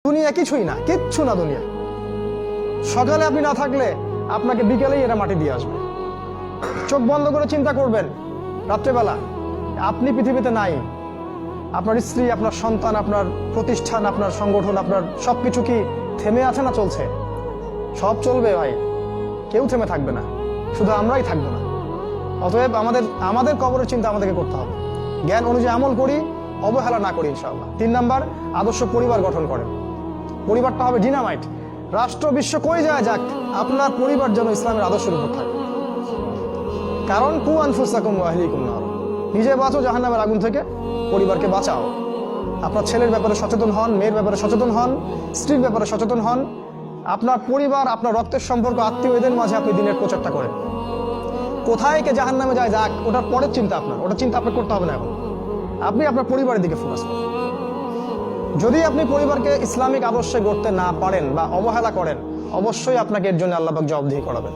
দুনিয়া কিছুই না, কিচ্ছু না দুনিয়া। সকালে আপনি না থাকলে আপনাকে বিকেলেই এরা মাটি দিয়ে আসবে। চোখ বন্ধ করে চিন্তা করবেন রাত্রেবেলা আপনি পৃথিবীতে নাই, আপনার স্ত্রী, আপনার সন্তান, আপনার প্রতিষ্ঠান, আপনার সংগঠন, আপনার সবকিছু কি থেমে আছে না চলছে? সব চলবে ভাই, কেউ থেমে থাকবে না, শুধু আমরাই থাকবো না। অতএব আমাদের কবরের চিন্তা আমাদেরকে করতে হবে। জ্ঞান অনুযায়ী আমল করি, অবহেলা না করি ইনশাআল্লাহ। 3 নাম্বার, আদর্শ পরিবার গঠন করেন। পরিবারটা হবে ডিনামাইট। রাষ্ট্র বিশ্ব কই যায় যাক, আপনার পরিবার যেন ইসলামের আদর্শের উপর থাকে। কারণ কু আনফুসাকুম ওয়া আহলিকুম নার, নিজে বাঁচো জাহান্নামের আগুন থেকে, পরিবারকে বাঁচাও। আপনার ছেলের ব্যাপারে সচেতন হন, মেয়ের ব্যাপারে সচেতন হন, স্ত্রীর ব্যাপারে সচেতন হন। আপনার পরিবার, আপনার রক্তের সম্পর্ক, আত্মীয়, এদের মাঝে আপনি দিনের প্রচারটা করেন। কোথায় কে জাহান্নামে যায় যাক, ওটার পরের চিন্তা আপনার, ওটা চিন্তা আপনার করতে হবে না। এখন আপনি আপনার পরিবারের দিকে ফোকাস করুন। যদি আপনি পরিবারকে ইসলামিক আদর্শে গড়তে না পারেন বা অবহেলা করেন, অবশ্যই আপনাকে এর জন্য আল্লাহ পাক জবাবদিহি করাবেন।